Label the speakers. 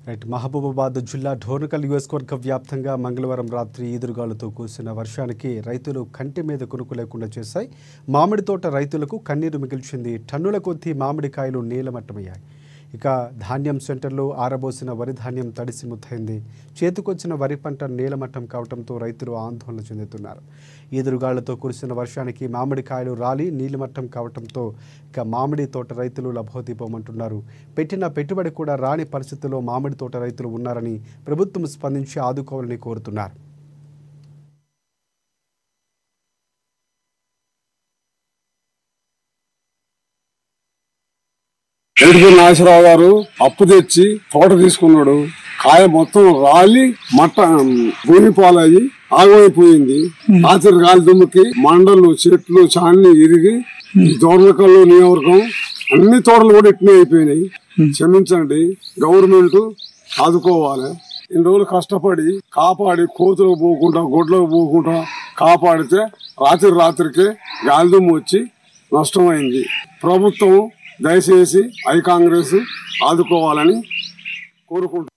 Speaker 1: Right Mahabubabad జిల్లా ఢోర్నకల్ నియోజకవర్గ వ్యాప్తంగా మంగళవారం రాత్రి ఈదురుగాలులతో కురిసిన వర్షానికి రైతులు కంటి మీద కునుకు లేకుండా చేశాయి. మామిడి తోట రైతులకు కన్నీరు మిగిల్చింది. టన్నుల కొద్దీ మామిడికాయలు నీలమట్టమయ్యాయి. ఇక ధాన్యం సెంటర్లో ఆరబోసిన వరి ధాన్యం తడిసి ముద్దయింది. చేతికొచ్చిన వరి పంట నీలమట్టం కావడంతో రైతులు ఆందోళన చెందుతున్నారు. ఈదురుగాళ్లతో కురిసిన వర్షానికి మామిడికాయలు రాలి నీలిమట్టం కావడంతో ఇక మామిడి తోట రైతులు లభోదీపమంటున్నారు. పెట్టిన పెట్టుబడి కూడా రాని పరిస్థితుల్లో మామిడి తోట రైతులు ఉన్నారని ప్రభుత్వం స్పందించి ఆదుకోవాలని కోరుతున్నారు.
Speaker 2: ఏడుగురు నాగేశ్వరరావు గారు అప్పు తెచ్చి తోట తీసుకున్నాడు. కాయ మొత్తం రాలి మట్ట భూమి పాలయ్యి ఆగమైపోయింది. రాత్రి గాలి దుమ్ముకి మండలు చెట్లు చాన్ని ఇరిగి దోర్నకల్లు నియోజకవర్గం అన్ని తోటలు కూడా ఇట్నే అయిపోయినాయి. క్షమించండి, గవర్నమెంట్ ఆదుకోవాలి. ఇన్ని రోజులు కష్టపడి కాపాడి కోతులకు పోకుండా గొడ్లకు పోకుండా కాపాడితే రాత్రికి గాలి దుమ్ము వచ్చి నష్టమైంది. ప్రభుత్వం దయచేసి కాంగ్రెస్ ఆదుకోవాలని కోరుకుంటున్నాను.